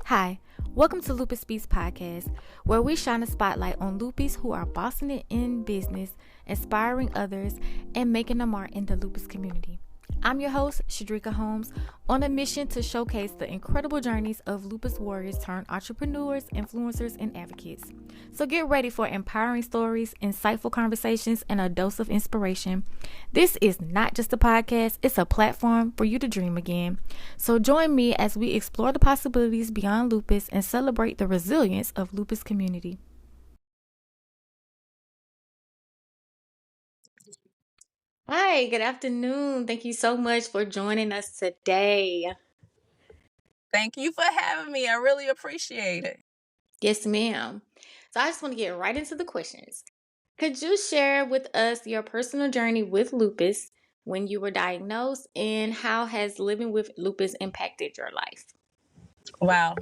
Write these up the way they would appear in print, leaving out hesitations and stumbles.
Hi, welcome to Lupus Speaks Podcast, where we shine a spotlight on lupus who are bossing it in business, inspiring others, and making a mark in the lupus community. I'm your host, Shadrika Holmes, on a mission to showcase the incredible journeys of lupus warriors turned entrepreneurs, influencers, and advocates. So get ready for empowering stories, insightful conversations, and a dose of inspiration. This is not just a podcast, it's a platform for you to dream again. So join me as we explore the possibilities beyond lupus and celebrate the resilience of lupus community. Hi, good afternoon. Thank you so much for joining us today. Thank you for having me. I really appreciate it. Yes, ma'am. So I just want to get right into the questions. Could you share with us your personal journey with lupus, when you were diagnosed, and how has living with lupus impacted your life? Wow.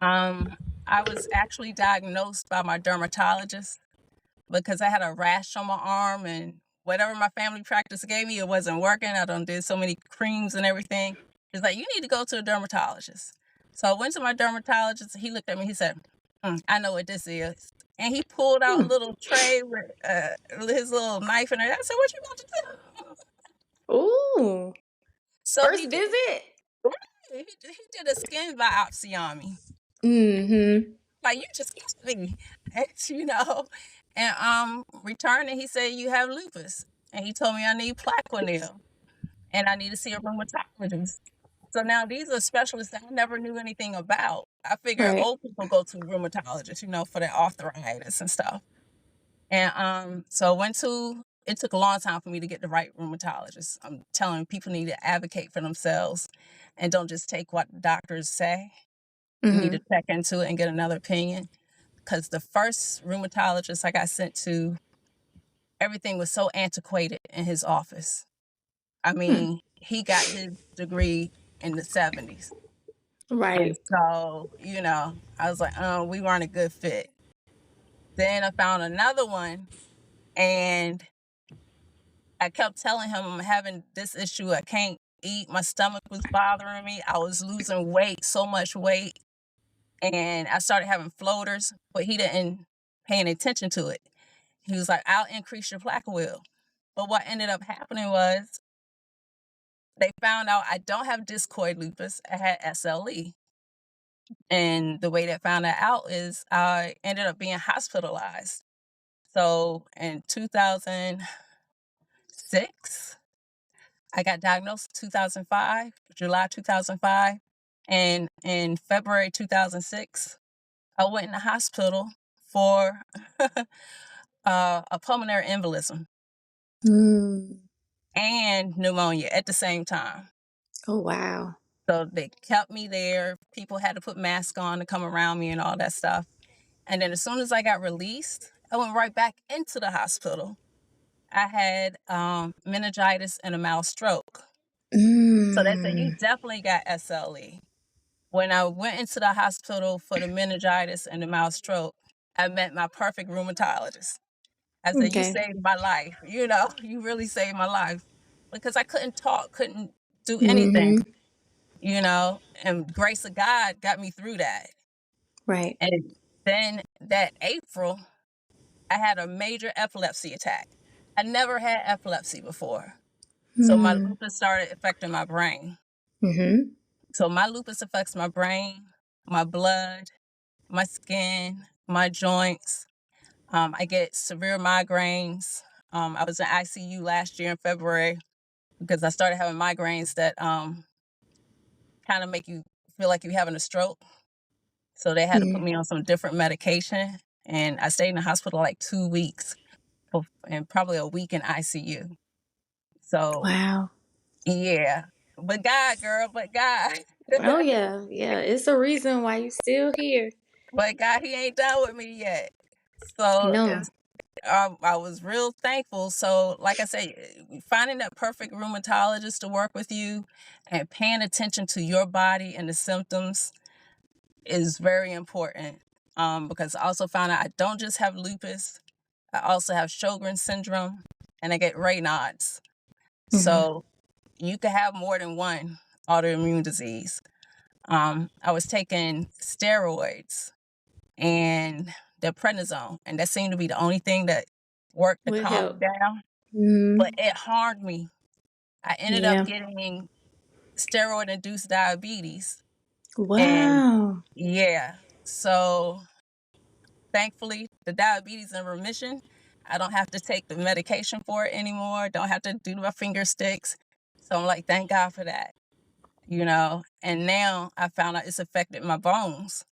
I was actually diagnosed by my dermatologist because I had a rash on my arm, and whatever my family practice gave me, it wasn't working. I done did so many creams and everything. He's like, you need to go to a dermatologist. So I went to my dermatologist. He looked at me. He said, I know what this is. And he pulled out a little tray with his little knife in it. I said, what you want to do? Ooh. So First visit? he did a skin biopsy on me. Mm-hmm. Like, you just kissed me, and returning, he said, you have lupus, and he told me I need Plaquenil, and I need to see a rheumatologist. So now these are specialists that I never knew anything about. I figured Right. old people go to rheumatologists, for their arthritis and stuff. And so I went to. It took a long time for me to get the right rheumatologist. I'm telling people need to advocate for themselves, and don't just take what doctors say. You need to check into it and get another opinion. Because the first rheumatologist I got sent to, everything was so antiquated in his office. I mean, he got his degree in the 70s. Right. And so, I was like, we weren't a good fit. Then I found another one, and I kept telling him I'm having this issue. I can't eat. My stomach was bothering me. I was losing weight, so much weight. And I started having floaters, but he didn't pay any attention to it. He was like, I'll increase your Plaquenil. But what ended up happening was they found out I don't have discoid lupus. I had SLE. And the way they found that out is I ended up being hospitalized. So in 2006, I got diagnosed in 2005, July 2005. And in February 2006, I went in the hospital for a pulmonary embolism and pneumonia at the same time. Oh, wow. So they kept me there. People had to put masks on to come around me and all that stuff. And then as soon as I got released, I went right back into the hospital. I had meningitis and a mild stroke. So they said, you definitely got SLE. When I went into the hospital for the meningitis and the mild stroke, I met my perfect rheumatologist. I said, you saved my life. You really saved my life. Because I couldn't talk, couldn't do anything, and grace of God got me through that. Right. And then that April, I had a major epilepsy attack. I never had epilepsy before. So my lupus started affecting my brain. So my lupus affects my brain, my blood, my skin, my joints. I get severe migraines. I was in ICU last year in February because I started having migraines that kind of make you feel like you're having a stroke. So they had to put me on some different medication. And I stayed in the hospital like 2 weeks and probably a week in ICU. So, Wow. yeah. But God, girl, but God. Oh, yeah. Yeah. It's a reason why you still here. But God, he ain't done with me yet. So No. I was real thankful. So like I say, finding that perfect rheumatologist to work with you and paying attention to your body and the symptoms is very important. Because I also found out I don't just have lupus, I also have Sjogren's syndrome, and I get Raynaud's. So you could have more than one autoimmune disease. I was taking steroids and the prednisone, and that seemed to be the only thing that worked to Would calm me help. down. But it harmed me. I ended up Yeah. getting steroid-induced diabetes. And Wow. yeah, so thankfully, the diabetes in remission. I don't have to take the medication for it anymore. Don't have to do my finger sticks. So I'm like, thank God for that, you know. And now I found out it's affected my bones.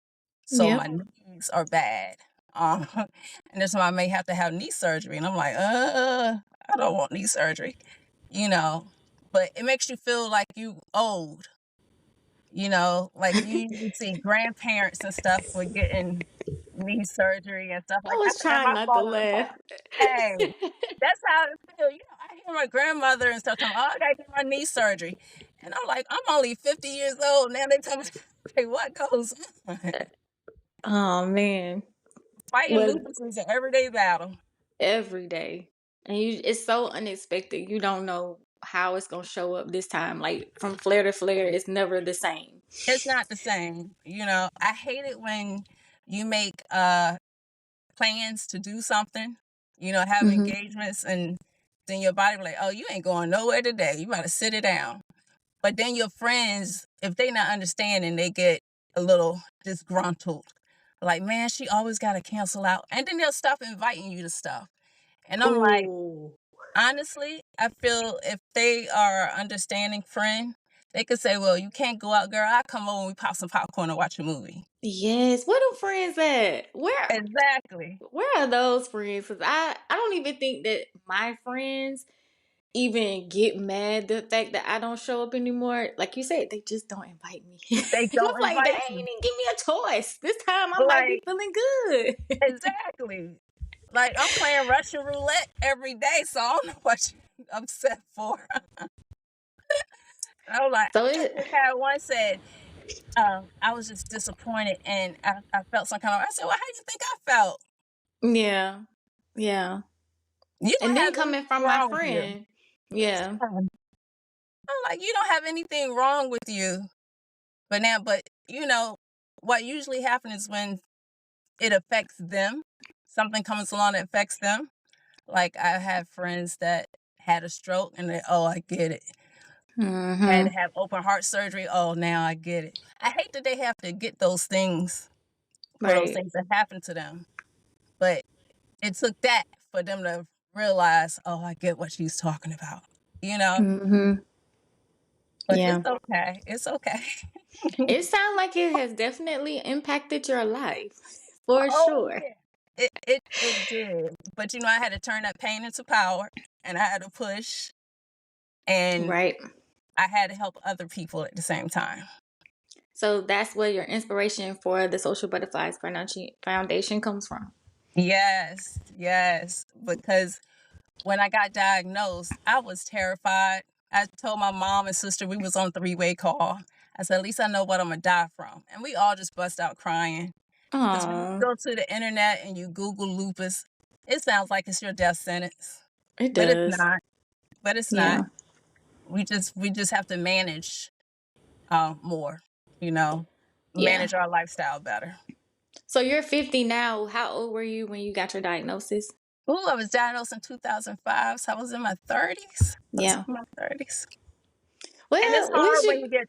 So my Yep. knees are bad. And that's why I may have to have knee surgery. And I'm like, I don't want knee surgery, you know. But it makes you feel like you old, you know, like you usually see grandparents and stuff with getting knee surgery and stuff I like that. was And trying my not to father was laugh. like, hey, that's how it feels. You know, I hear my grandmother and stuff talking, oh, I gotta get my knee surgery. And I'm like, I'm only 50 years old. Now they tell me, hey, what goes on? Oh man. Fighting Well, lupus is an everyday battle. every day. And it's so unexpected. You don't know how it's gonna show up this time. Like from flare to flare, it's never the same. It's not the same. You know, I hate it when you make plans to do something, you know, have Mm-hmm. engagements, and then your body be like, oh, you ain't going nowhere today. You better sit it down. But then your friends, if they not understanding, they get a little disgruntled. Like, man, she always got to cancel out. And then they'll stop inviting you to stuff. And I'm like, Oh. honestly, I feel if they are an understanding friend, they could say, well, you can't go out, girl. I'll come over and we pop some popcorn and watch a movie. Yes. Where them friends at? Exactly. Where are those friends? Because I don't even think that my friends even get mad the fact that I don't show up anymore. Like you said, they just don't invite me. They And I'm don't like, they invite ain't you. even give me a choice. This time I might be Like, feeling good. exactly. Like, I'm playing Russian roulette every day, so I don't know what you're upset for. I was like, So I it, just had one said, I was just disappointed and I felt some kind of, I said, well, how do you think I felt? yeah. Yeah. You And don't then have coming anything from my wrong with you. friend. Yeah. I'm like, you don't have anything wrong with you. But you know, what usually happens is when it affects them, something comes along that affects them. Like I have friends that had a stroke and they, oh, I get it. Had Mm-hmm. to have open heart surgery. Oh, now I get it. I hate that they have to get those things for those Right. things that happen to them. But it took that for them to realize, oh, I get what she's talking about. You know? Mm-hmm. But Yeah. it's okay. It's okay. It sounds like it has definitely impacted your life. For Oh sure. yeah. It did. But you know, I had to turn that pain into power and I had to push and Right. I had to help other people at the same time. So that's where your inspiration for the Social Butterflies Foundation comes from. Yes, yes. Because when I got diagnosed, I was terrified. I told my mom and sister we was on a three-way call. I said, at least I know what I'm gonna die from. And we all just bust out crying. Because when you Oh, go to the internet and you Google lupus, it sounds like it's your death sentence. it But it's does. not. But it's not. Yeah. We just have to manage more, you know, Yeah. manage our lifestyle better. So you're 50 now. How old were you when you got your diagnosis? Ooh, I was diagnosed in 2005, so I was in my 30s. I was Yeah. in my 30s. And it's Well, at hard least when you. you get,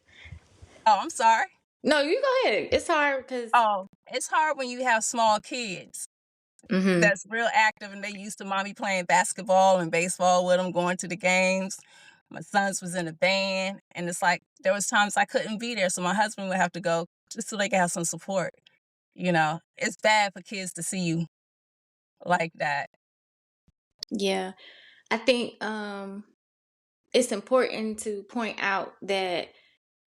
oh, I'm sorry. No, you go ahead. It's hard because. Oh, it's hard when you have small kids Mm-hmm. that's real active and they used to mommy playing basketball and baseball with them, going to the games. My sons was in a band, and it's like there was times I couldn't be there, so my husband would have to go just so they could have some support. You know, it's bad for kids to see you like that. Yeah. I think it's important to point out that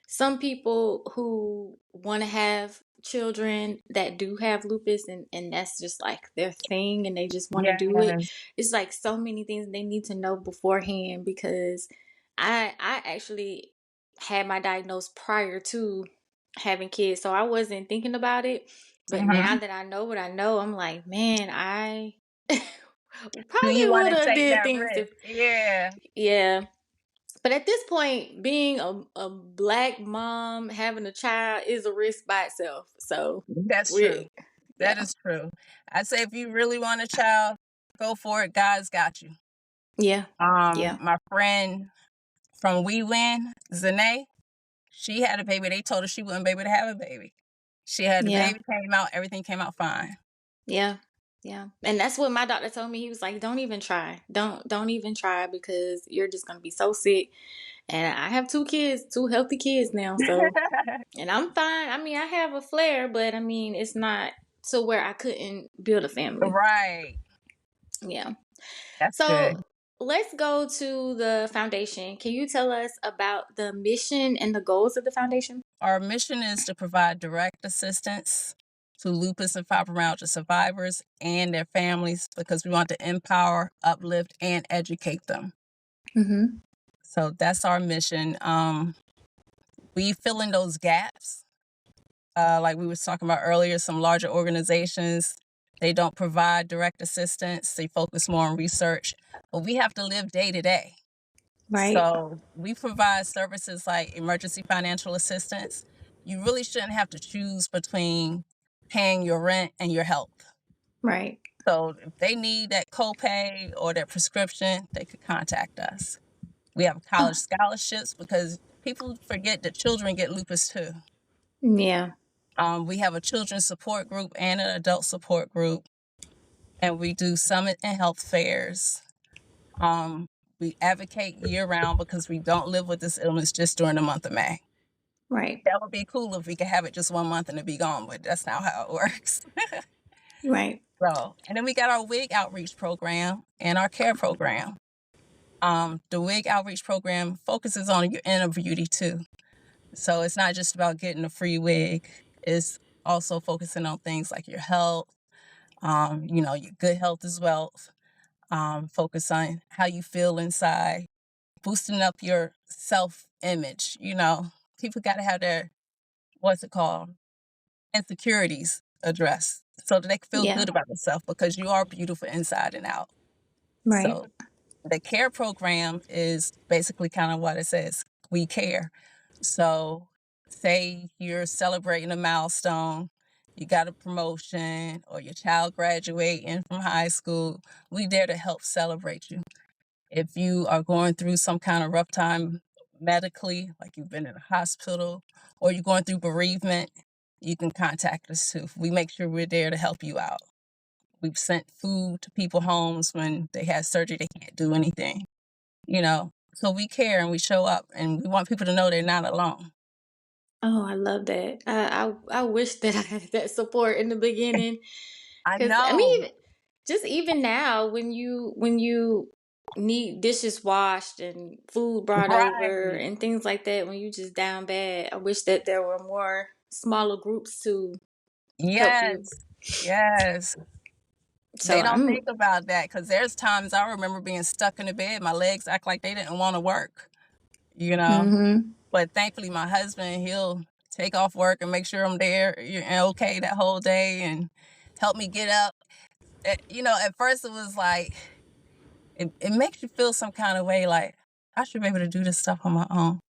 some people who want to have children that do have lupus and that's just like their thing and they just want to do it, Yes. it's like so many things they need to know beforehand because I actually had my diagnose prior to having kids, so I wasn't thinking about it, but now Hmm. that I know what I know, I'm like, man, I Do probably you want would to have take did that things risk? Yeah. yeah. But at this point, being a black mom having a child is a risk by itself. So That's true. we, That yeah, is true. I say if you really want a child, go for it. God's got you. yeah, yeah, My friend from We Win, Zane, she had a baby. They told her she wouldn't be able to have a baby. She had the yeah, baby, came out, everything came out fine. yeah, yeah. And that's what my doctor told me. He was like, "Don't even try. Don't even try because you're just gonna be so sick." And I have two kids, two healthy kids now. So, and I'm fine. I mean, I have a flare, but I mean, it's not to where I couldn't build a family. Right. Yeah. That's So good. let's go to the foundation. Can you tell us about the mission and the goals of the foundation? Our mission is to provide direct assistance to lupus and fibromyalgia survivors and their families because we want to empower, uplift, and educate them. Mm-hmm. So that's our mission. We fill in those gaps. Like we were talking about earlier, some larger organizations, they don't provide direct assistance. They focus more on research, but we have to live day to day. Right. So we provide services like emergency financial assistance. You really shouldn't have to choose between paying your rent and your health. Right. So if they need that copay or that prescription, they could contact us. We have college Oh, scholarships because people forget that children get lupus too. yeah. We have a children's support group and an adult support group, and we do summit and health fairs. Um, we advocate year round because we don't live with this illness just during the month of May. Right. That would be cool if we could have it just 1 month and it be gone, but that's not how it works. Right. So, and then we got our WIG outreach program and our care program. The WIG outreach program focuses on your inner beauty too. So it's not just about getting a free wig. It's also focusing on things like your health, your good health is wealth. Focus on how you feel inside, boosting up your self-image. People got to have their, what's it called, insecurities addressed so that they can feel Yeah. good about themselves because you are beautiful inside and out. Right. So the care program is basically kind of what it says. We care. So say you're celebrating a milestone, you got a promotion or your child graduating from high school, we there to help celebrate you. If you are going through some kind of rough time medically, like you've been in a hospital or you're going through bereavement, you can contact us too. We make sure we're there to help you out. We've sent food to people's homes when they had surgery, they can't do anything, So we care and we show up and we want people to know they're not alone. Oh, I love that. I wish that I had that support in the beginning. I Because I know. mean, just even now, when you need dishes washed and food brought over Right. and things like that, when you just down bad, I wish that there were more smaller groups to help you. Yes. Yes. So They don't I'm. think about that because there's times I remember being stuck in the bed. My legs act like they didn't want to work, you know. Mm-hmm. But thankfully, my husband, he'll take off work and make sure I'm there and okay that whole day and help me get up. At first it was like, it makes you feel some kind of way like, I should be able to do this stuff on my own.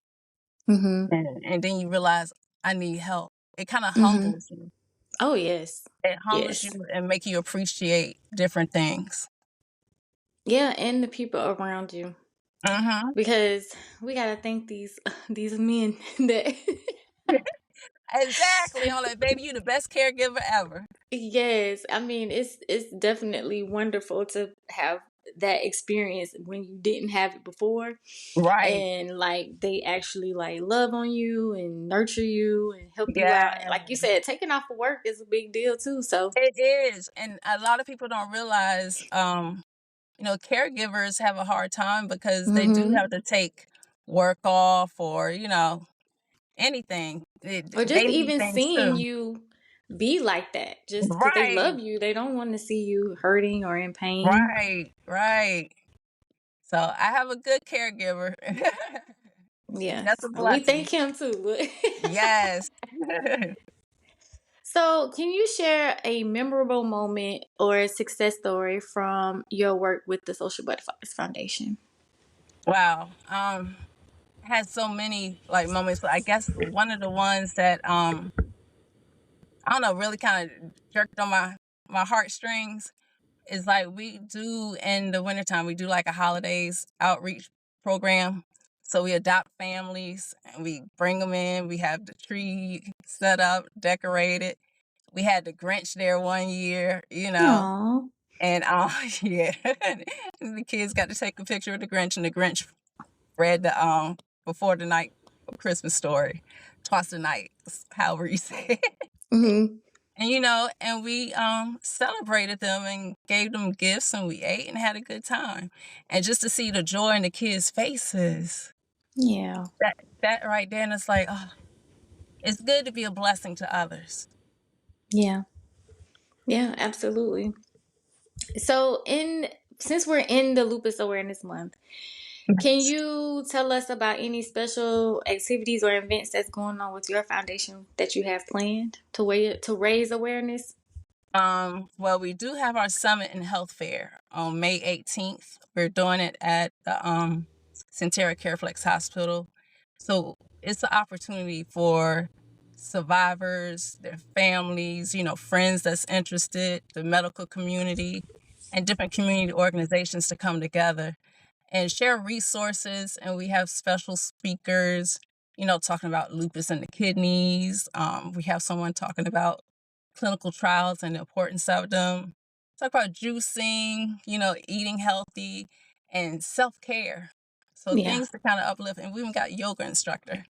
Mm-hmm. And then you realize I need help. It kind of Mm-hmm. humbles you. Oh yes. It humbles you Yes. and make you appreciate different things. Yeah, and the people around you. Mm-hmm. Because we gotta thank these men that Exactly. I'm like, baby, you the best caregiver ever. yes, I mean it's definitely wonderful to have that experience when you didn't have it before, Right. and like they actually like love on you and nurture you and help you Yeah, out. And like you said, taking off of work is a big deal too. So it is. And a lot of people don't realize, caregivers have a hard time because they do mm-hmm. have to take work off or, anything, Or just daily even things seeing too. you be like that, just because they Right. love you, they don't want to see you hurting or in pain. Right. Right. So I have a good caregiver. Yes, That's a we thank blessing. him too. Yes. So, can you share a memorable moment or a success story from your work with the Social Butterflies Foundation? Wow. had so many like moments, but I guess one of the ones that I don't know, really kind of jerked on my heartstrings is like we do in the wintertime, we do like a holidays outreach program. So we adopt families and we bring them in. We have the tree set up, decorated. We had the Grinch there one year, Aw. and yeah, the kids got to take a picture of the Grinch, and the Grinch read the before the night of Christmas story, twice the night, however you say it. Mm-hmm. And and we celebrated them and gave them gifts, and we ate and had a good time. And just to see the joy in the kids' faces, Yeah. that right there, and it's like, oh, it's good to be a blessing to others. Yeah. Yeah, absolutely. So since we're in the Lupus Awareness Month, can you tell us about any special activities or events that's going on with your foundation that you have planned to raise awareness? Well, we do have our summit and health fair on May 18th. We're doing it at the Shant'e Careflex Hospital. So it's an opportunity for survivors, their families, friends that's interested, the medical community, and different community organizations to come together and share resources. And we have special speakers, talking about lupus and the kidneys. We have someone talking about clinical trials and the importance of them. Talk about juicing, eating healthy and self-care. So Yeah. things to kind of uplift. And we even got yoga instructor.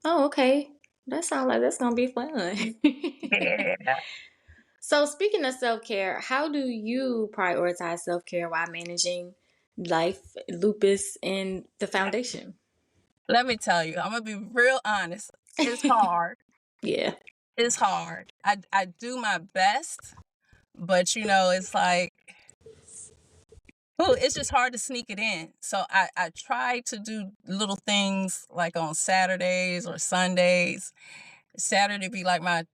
Oh, okay. That sounds like that's gonna be fun. Yeah. So, speaking of self care, how do you prioritize self care while managing life, lupus, and the foundation? Let me tell you, I'm gonna be real honest. It's hard. Yeah. It's hard. I do my best, but it's like, ooh, it's just hard to sneak it in. So I try to do little things like on Saturdays or Sundays. Saturday be like my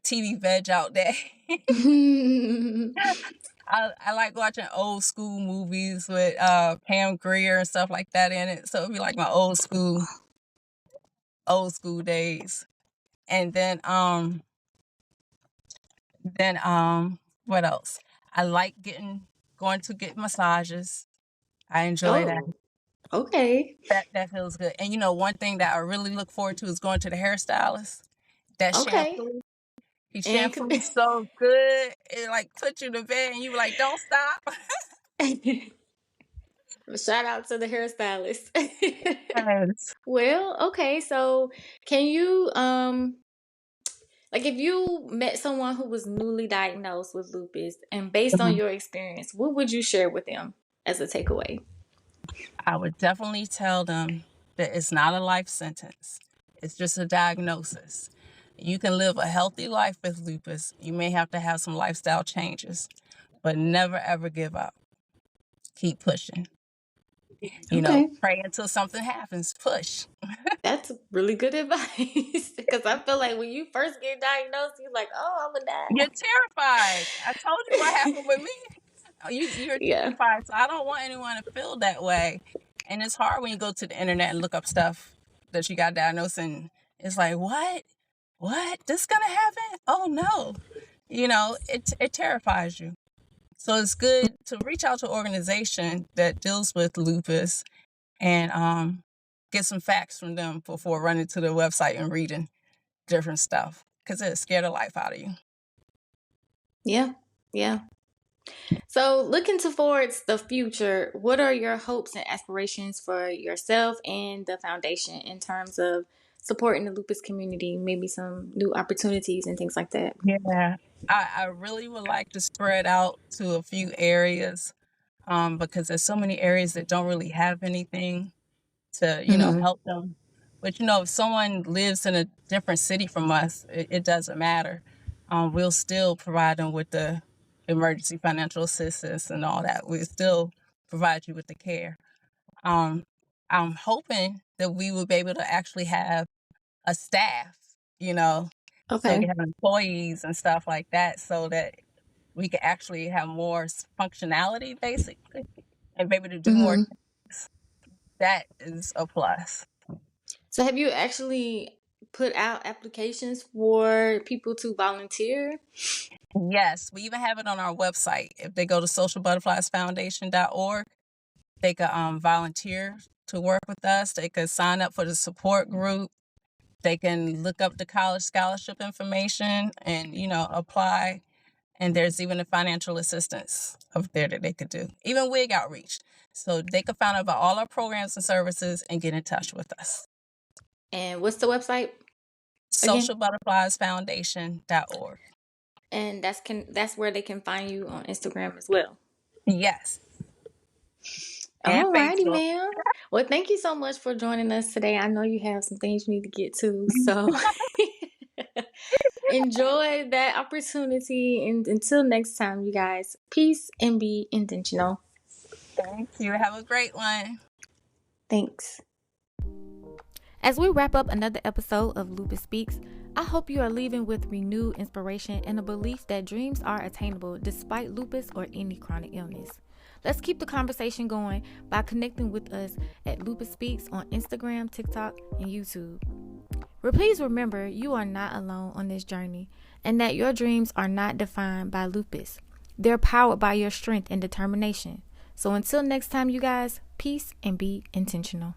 TV veg out day. I like watching old school movies with Pam Grier and stuff like that in it. So it'd be like my old school days. And then what else? I like going to get massages. I enjoy that. Oh, okay. That feels good. And one thing that I really look forward to is going to the hairstylist. That Okay. shampoo. He And shampoos so good. It like puts you to bed and you be like, don't stop. shout out to the hairstylist. Yes. Well, okay. So, can you like if you met someone who was newly diagnosed with lupus and based on Mhm. your experience, what would you share with them as a takeaway? I would definitely tell them that it's not a life sentence. It's just a diagnosis. You can live a healthy life with lupus. You may have to have some lifestyle changes, but never ever give up. Keep pushing. Okay. Pray until something happens. Push. That's really good advice. Because I feel like when you first get diagnosed, you're like, oh, I'm You're gonna terrified. I told you what happened with die. me. You're Yeah. terrified, so I don't want anyone to feel that way. And it's hard when you go to the internet and look up stuff that you got diagnosed, and it's like, what? This gonna happen? Oh no! It terrifies you. So it's good to reach out to an organization that deals with lupus and get some facts from them before running to the website and reading different stuff because it'll scare the life out of you. Yeah. Yeah. So, looking towards the future, what are your hopes and aspirations for yourself and the foundation in terms of supporting the lupus community, maybe some new opportunities and things like that? Yeah, I really would like to spread out to a few areas because there's so many areas that don't really have anything to, Mm-hmm. help them. But, if someone lives in a different city from us, it doesn't matter. We'll still provide them with the emergency financial assistance and all that. We'll still provide you with the care. Um, I'm hoping that we will be able to actually have a staff, so we Okay. have employees and stuff like that so that we can actually have more functionality basically and be able to do more. Mm-hmm. That is a plus. So have you actually put out applications for people to volunteer? Yes, we even have it on our website. If they go to socialbutterfliesfoundation.org, they could volunteer to work with us. They could sign up for the support group. They can look up the college scholarship information and, apply. And there's even a financial assistance up there that they could do, even wig outreach. So they could find out about all our programs and services and get in touch with us. And what's the website again? Socialbutterfliesfoundation.org. And that's where they can find you on Instagram as well. Yes. And Alrighty, Facebook. ma'am. Well, thank you so much for joining us today. I know you have some things you need to get to, so enjoy that opportunity. And until next time, you guys, peace and be intentional. Thank you. Have a great one. Thanks. As we wrap up another episode of Lupus Speaks, I hope you are leaving with renewed inspiration and a belief that dreams are attainable despite lupus or any chronic illness. Let's keep the conversation going by connecting with us at Lupus Speaks on Instagram, TikTok, and YouTube. Please remember you are not alone on this journey and that your dreams are not defined by lupus. They're powered by your strength and determination. So until next time, you guys, peace and be intentional.